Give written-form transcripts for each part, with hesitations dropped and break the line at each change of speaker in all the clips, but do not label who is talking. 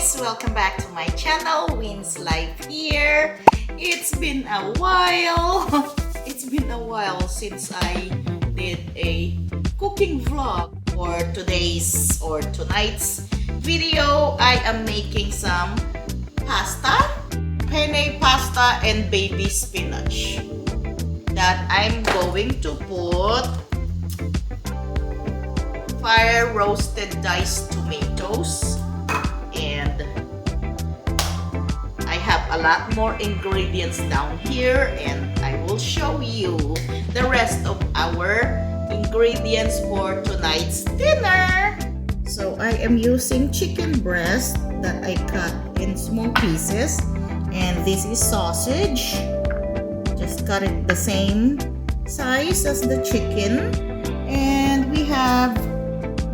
guys! Welcome back to my channel, Win's Life here. It's been a while. It's been a while since I did a cooking vlog. For today's or tonight's video, I am making some pasta, penne pasta and baby spinach that I'm going to put fire roasted diced tomatoes, and I have a lot more ingredients down here, and I will show you the rest of our ingredients for tonight's dinner. So I am using chicken breast that I cut in small pieces, and this is sausage. Just cut it the same size as the chicken, and we have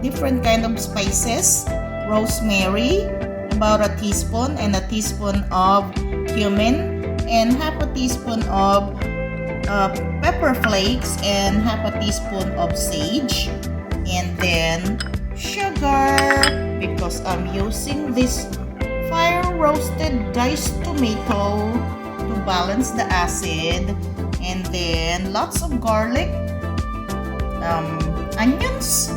different kind of spices. Rosemary, about a teaspoon, and a teaspoon of cumin, and half a teaspoon of pepper flakes, and half a teaspoon of sage, and then sugar, because I'm using this fire roasted diced tomato to balance the acid, and then lots of garlic, onions,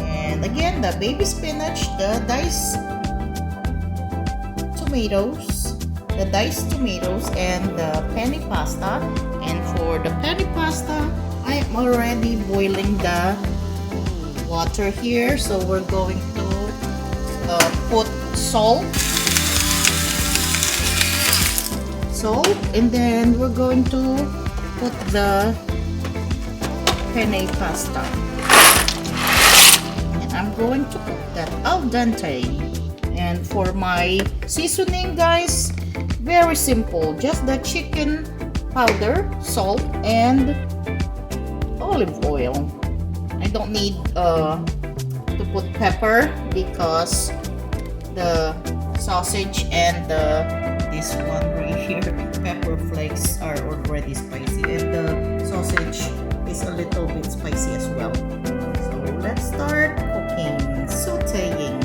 and again the baby spinach, the diced tomatoes, and the penne pasta. And for the penne pasta, I am already boiling the water here, so we're going to put salt, and then we're going to put the penne pasta, and I'm going to cook that al dente. And for my seasoning, guys, very simple, just the chicken powder, salt, and olive oil. I don't need to put pepper because the sausage and this one right here, pepper flakes, are already spicy, and the sausage is a little bit spicy as well. So let's start cooking, sauteing.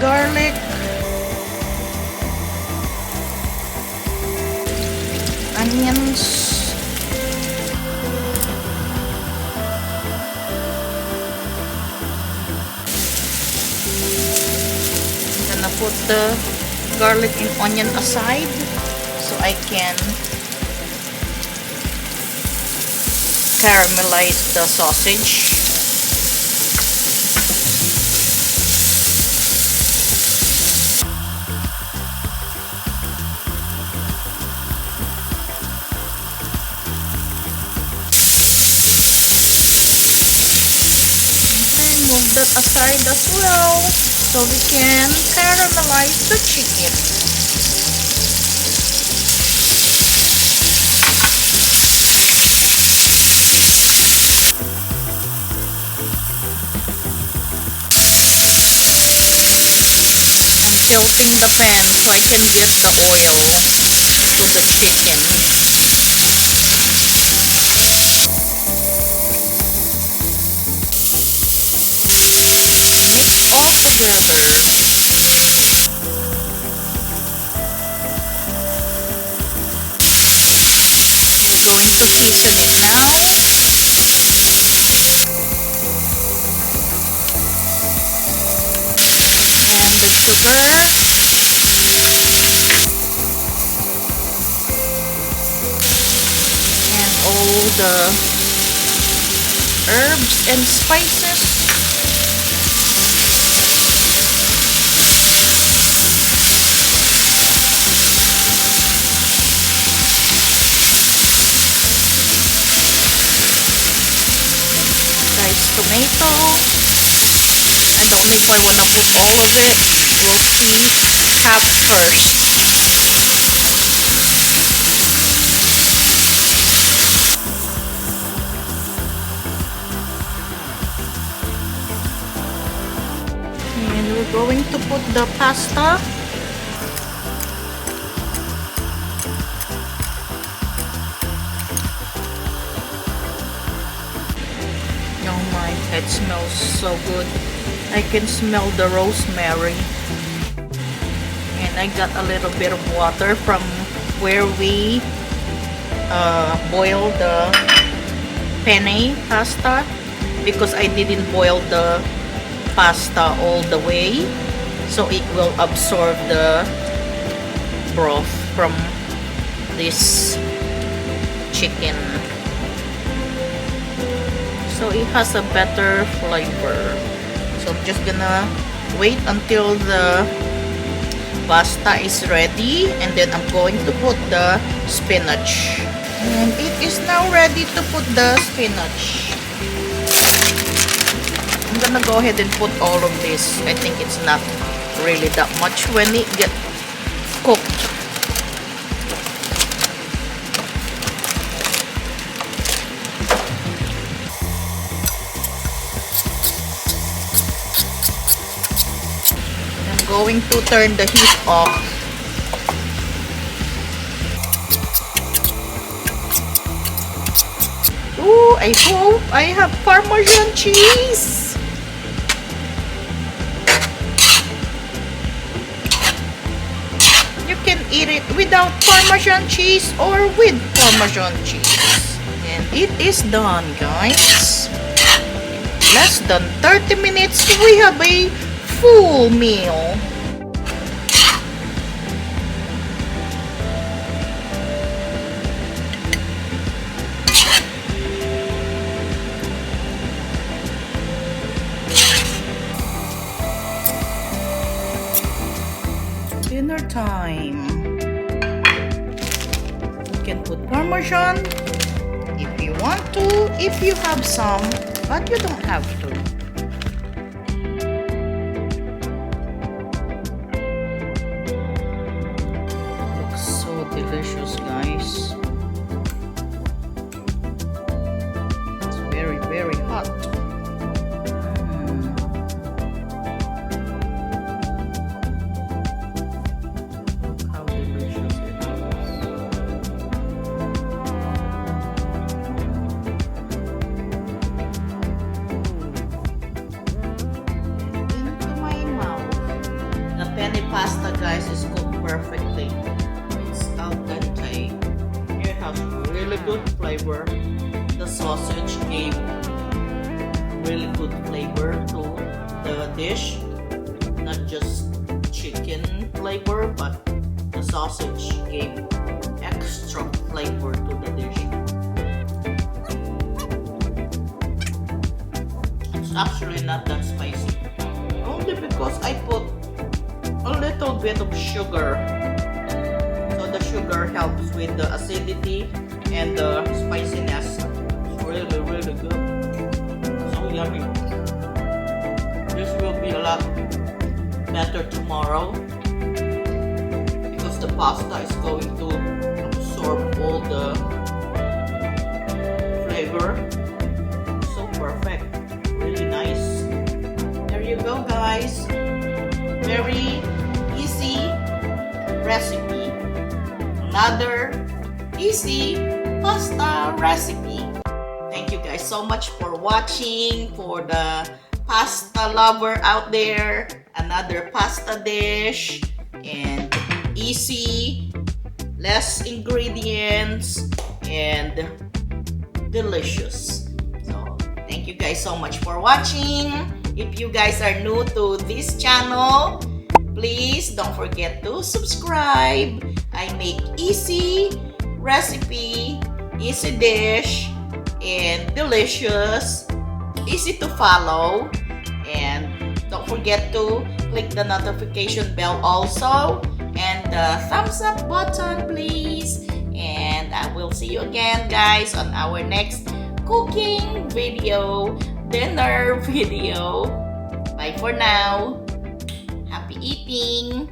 Garlic, onions, I'm gonna put the garlic and onion aside so I can caramelize the sausage. Move that aside as well so we can caramelize the chicken. I'm tilting the pan so I can get the oil to the chicken. All together. We're going to season it now. And the sugar. And all the herbs and spices. Tomato. I don't know if I want to put all of it. We'll see half first. And we're going to put the pasta. It smells so good. I can smell the rosemary. And I got a little bit of water from where we boiled the penne pasta, because I didn't boil the pasta all the way, so it will absorb the broth from this chicken, so it has a better flavor. So I'm just gonna wait until the pasta is ready, and then I'm going to put the spinach, and it is now ready to put the spinach. I'm gonna go ahead and put all of this. I think it's not really that much when it gets cooked. I'm going to turn the heat off. Ooh, I hope I have Parmesan cheese. You can eat it without Parmesan cheese or with Parmesan cheese. And it is done, guys. Less than 30 minutes, we have a full meal. Dinner time. You can put Parmesan if you want to, if you have some, but you don't have to. Looks so delicious, guys. It's very, very hot. Penne pasta, guys, is cooked perfectly. It's al dente. It has really good flavor. The sausage gave really good flavor to the dish. Not just chicken flavor, but the sausage gave extra flavor to the dish. It's actually not that spicy. Only because I put a little bit of sugar, so the sugar helps with the acidity and the spiciness. It's really, really good. So yummy. This will be a lot better tomorrow because the pasta is going to absorb all the flavor. So perfect. Really nice. There you go, guys. Very easy recipe. Another easy pasta recipe. Thank you guys so much for watching. For the pasta lover out there, another pasta dish, and easy, less ingredients, and delicious. So thank you guys so much for watching. If you guys are new to this channel, please don't forget to subscribe. I make easy recipe, easy dish, and delicious, easy to follow. And don't forget to click the notification bell also, and the thumbs up button, please. And I will see you again, guys, on our next cooking video, dinner video. Bye for now. Happy eating.